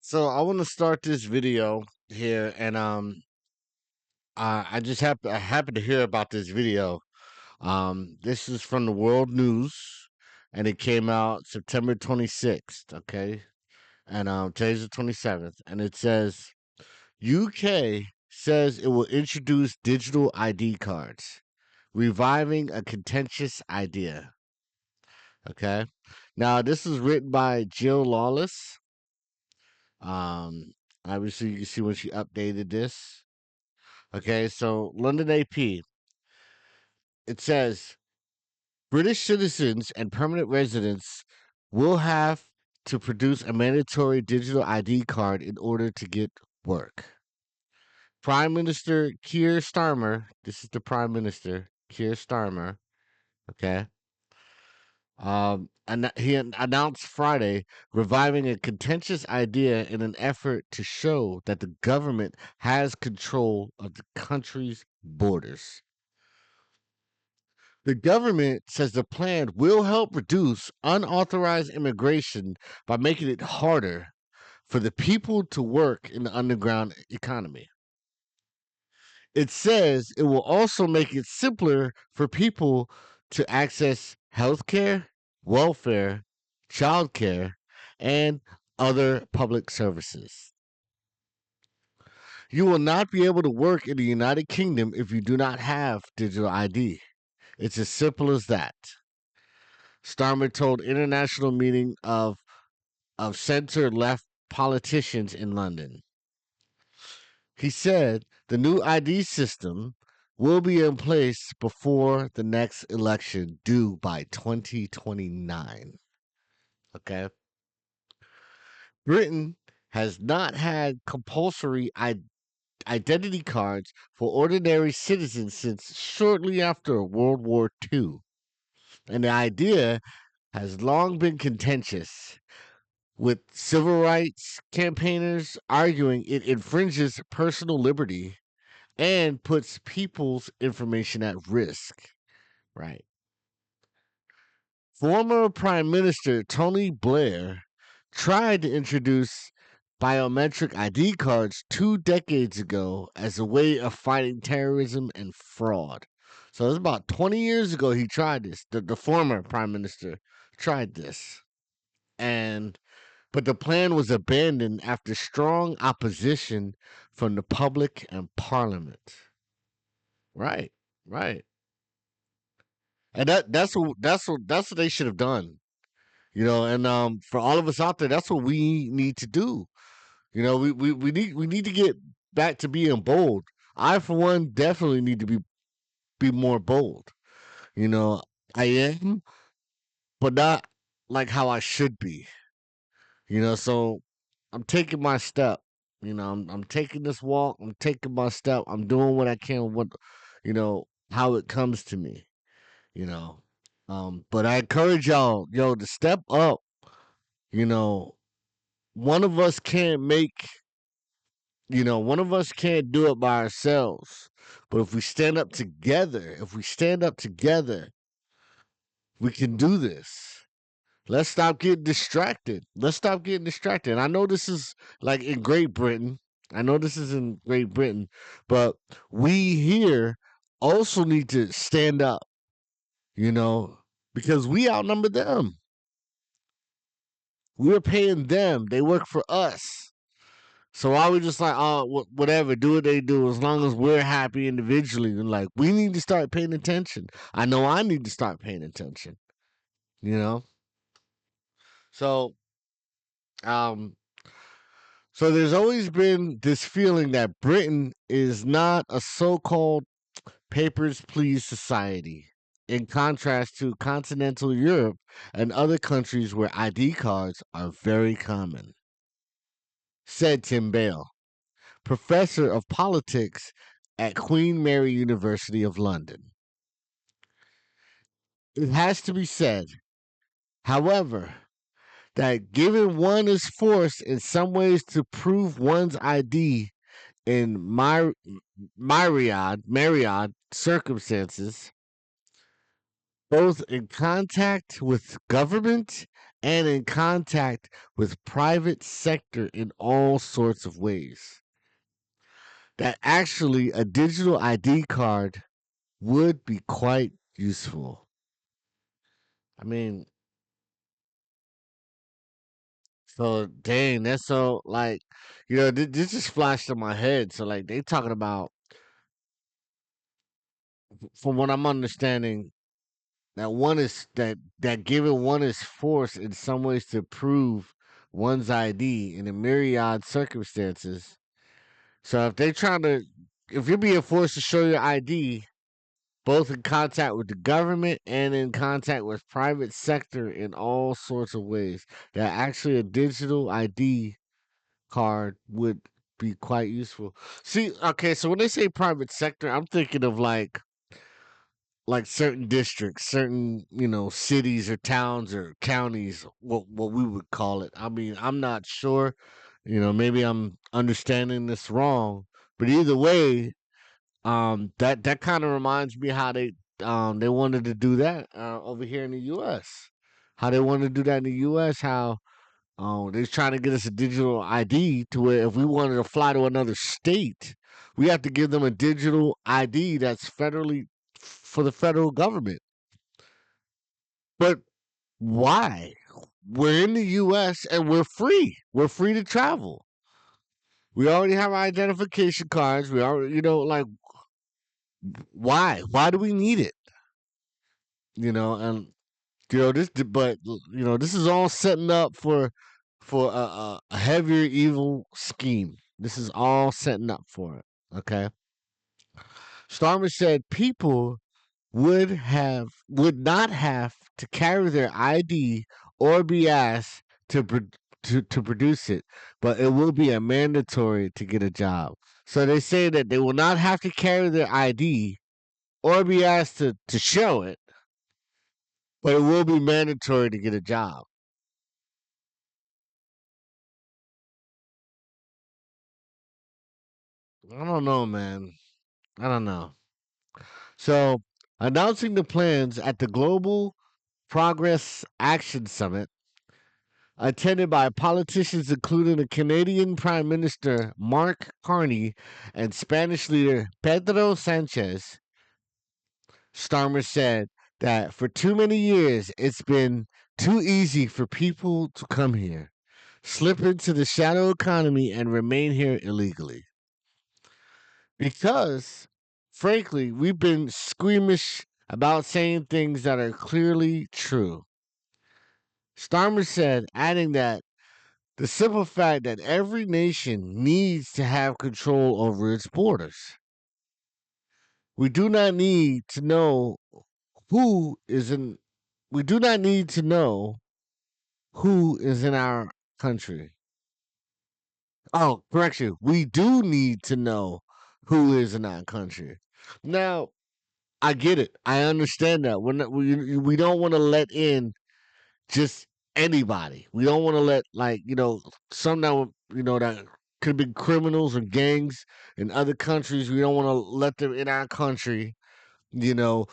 So I want to start this video here, and I happened to hear about this video. This is from the World News, and it came out September 26th. Okay, and today's the 27th, and it says UK says it will introduce digital ID cards, reviving a contentious idea. Okay, now this is written by Jill Lawless. Um, Obviously you can see when she updated this. Okay, so London AP, it says British citizens and permanent residents will have to produce a mandatory digital ID card in order to get work. Prime Minister Keir Starmer, this is the Prime Minister, Keir Starmer, okay, and he announced Friday reviving a contentious idea in an effort to show that the government has control of the country's borders. The government says the plan will help reduce unauthorized immigration by making it harder for the people to work in the underground economy. It says it will also make it simpler for people to access healthcare, welfare, childcare, and other public services. You will not be able to work in the United Kingdom if you do not have digital ID. It's as simple as that. Starmer told international meeting of center left politicians in London. He said the new ID system will be in place before the next election due by 2029. Okay. Britain has not had compulsory identity cards for ordinary citizens since shortly after World War II. And the idea has long been contentious, with civil rights campaigners arguing it infringes personal liberty and puts people's information at risk. Right. Former Prime Minister Tony Blair tried to introduce biometric ID cards 2 decades ago as a way of fighting terrorism and fraud. So it was about 20 years ago he tried this. The former Prime Minister tried this. But the plan was abandoned after strong opposition from the public and parliament. Right, right. And that's what they should have done. And for all of us out there, that's what we need to do. We need to get back to being bold. I for one definitely need to be more bold. You know, I am, but not like how I should be. So I'm taking my step. I'm taking this walk. I'm taking my step. I'm doing what I can. How it comes to me. You know, but I encourage y'all, to step up. You know, one of us can't make. One of us can't do it by ourselves. But if we stand up together, we can do this. Let's stop getting distracted. And I know this is like in Great Britain. I know this is in Great Britain, but we here also need to stand up, you know, because we outnumber them. We're paying them. They work for us. So why we just like, oh, whatever, do what they do as long as we're happy individually. And like, we need to start paying attention. I know I need to start paying attention, you know? So, um, So there's always been this feeling that Britain is not a so-called papers please society, in contrast to continental Europe and other countries where ID cards are very common, said Tim Bale, professor of politics at Queen Mary University of London. It has to be said, however, that given one is forced in some ways to prove one's ID in myriad circumstances, both in contact with government and in contact with private sector in all sorts of ways. That actually a digital ID card would be quite useful. I mean, so dang, that's so like, this just flashed in my head. So like, they talking about, from what I'm understanding, that one is that given one is forced in some ways to prove one's ID in a myriad circumstances. So if they trying to, if you're being forced to show your ID, both in contact with the government and in contact with private sector in all sorts of ways, that actually a digital ID card would be quite useful. See, okay, so when they say private sector, I'm thinking of like certain districts, certain, cities or towns or counties, what we would call it. I mean, I'm not sure, maybe I'm understanding this wrong, but either way, that kind of reminds me how they wanted to do that over here in the US. How they wanted to do that in the US, how they're trying to get us a digital ID to where if we wanted to fly to another state, we have to give them a digital ID that's federally for the federal government. But why? We're in the US and we're free. We're free to travel. We already have our identification cards. We already, like, why? Why do we need it? And this is all setting up for a heavier evil scheme. This is all setting up for it. Okay. Starmer said people would not have to carry their ID or be asked to produce it, but it will be a mandatory to get a job. So they say that they will not have to carry their ID or be asked to show it, but it will be mandatory to get a job. I don't know, man. I don't know. So, announcing the plans at the Global Progress Action Summit, attended by politicians including the Canadian Prime Minister Mark Carney and Spanish leader Pedro Sanchez, Starmer said that for too many years it's been too easy for people to come here, slip into the shadow economy, and remain here illegally. Because, frankly, we've been squeamish about saying things that are clearly true. Starmer said, adding that the simple fact that every nation needs to have control over its borders. We do not need to know who is in we do not need to know who is in our country. Oh, correction. We do need to know who is in our country. Now, I get it. I understand that. We don't want to let in just anybody. We don't want to let, like, some that that could be criminals or gangs in other countries. We don't want to let them in our country, to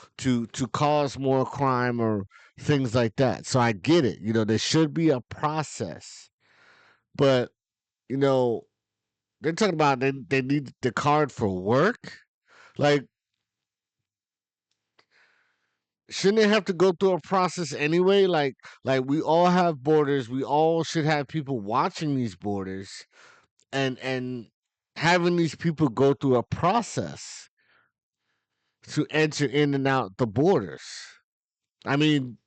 cause more crime or things like that. So I get it. There should be a process. But, you know, they're talking about they need the card for work. Like, shouldn't they have to go through a process anyway? Like we all have borders. We all should have people watching these borders and having these people go through a process to enter in and out the borders. I mean,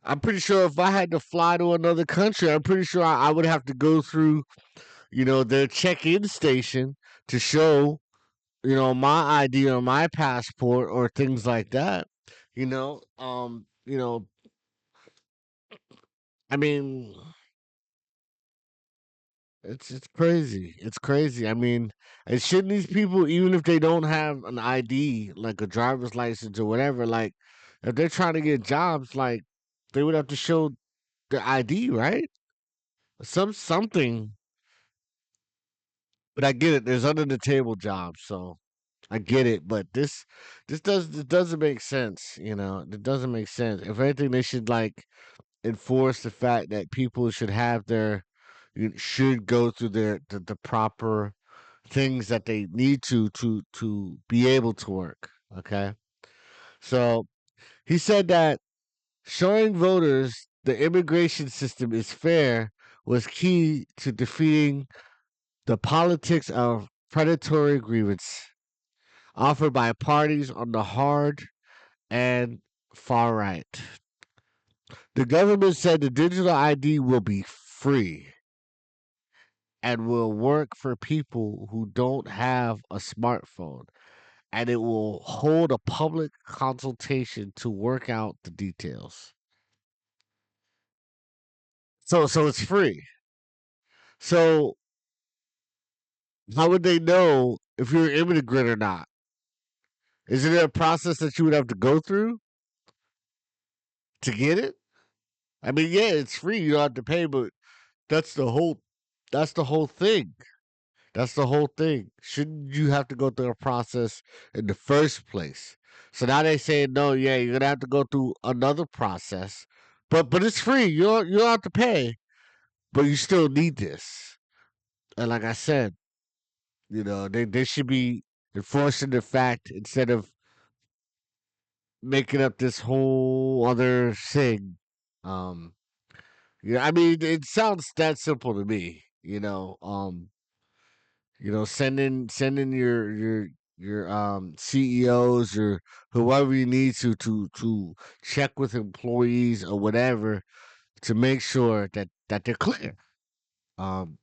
I'm pretty sure if I had to fly to another country, I'm pretty sure I would have to go through, their check-in station to show, my ID or my passport or things like that. I mean, it's crazy. It's crazy. I mean, and shouldn't these people, even if they don't have an ID, like a driver's license or whatever, like if they're trying to get jobs, like they would have to show their ID, right? Something. But I get it. There's under the table jobs, so I get it. But this doesn't make sense. It doesn't make sense. If anything, they should, like, enforce the fact that people should have should go through the proper things that they need to be able to work. Okay, so he said that showing voters the immigration system is fair was key to defeating the politics of predatory grievance offered by parties on the hard and far right. The government said the digital ID will be free and will work for people who don't have a smartphone, and it will hold a public consultation to work out the details. So it's free. So how would they know if you're an immigrant or not? Isn't it a process that you would have to go through to get it? I mean, yeah, it's free. You don't have to pay, but that's the whole that's the whole thing. That's the whole thing. Shouldn't you have to go through a process in the first place? So now they say no, yeah, you're gonna have to go through another process. But it's free. You don't have to pay, but you still need this. And like I said, they should be enforcing the fact instead of making up this whole other thing. Um yeah, I mean it sounds that simple to me, sending your CEOs or whoever you need to check with employees or whatever to make sure that they're clear. Um,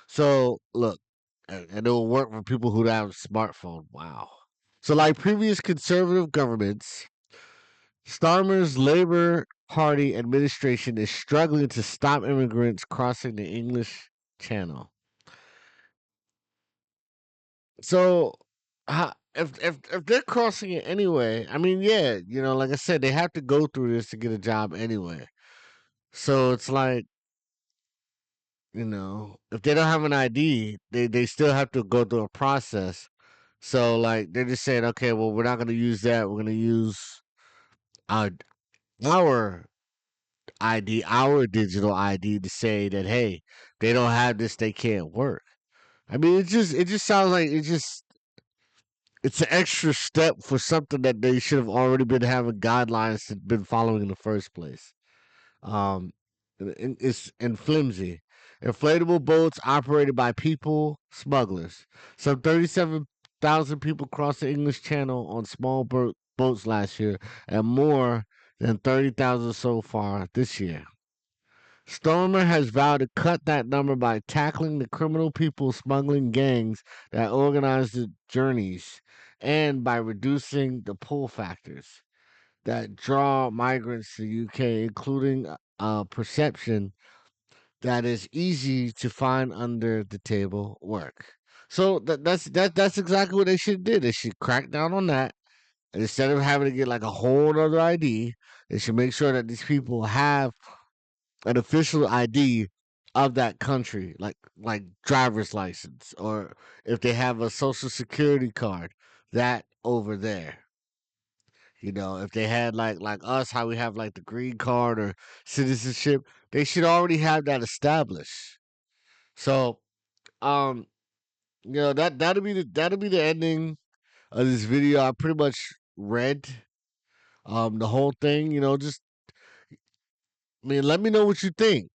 so look, and it will work for people who don't have a smartphone. Wow. So like previous conservative governments, Starmer's Labor Party administration is struggling to stop immigrants crossing the English Channel. So, if they're crossing it anyway, I mean, yeah, like I said, they have to go through this to get a job anyway. So it's like, if they don't have an ID, they still have to go through a process. So like they're just saying, okay, well, we're not going to use that. We're going to use our our ID, our digital ID, to say that hey, they don't have this, they can't work. I mean, it just sounds like it's an extra step for something that they should have already been having guidelines and been following in the first place. Um, it's flimsy. Inflatable boats operated by people smugglers. Some 37,000 people crossed the English Channel on small boats last year, and more than 30,000 so far this year. Stormer has vowed to cut that number by tackling the criminal people smuggling gangs that organize the journeys and by reducing the pull factors that draw migrants to the UK, including a perception that is easy to find under the table work. So that's exactly what they should do. They should crack down on that. And instead of having to get like a whole other ID, they should make sure that these people have an official ID of that country, like driver's license, or if they have a social security card, that over there. If they had like us, how we have like the green card or citizenship, they should already have that established. So, um, that'll be the ending of this video. I pretty much read the whole thing. Just I mean, let me know what you think.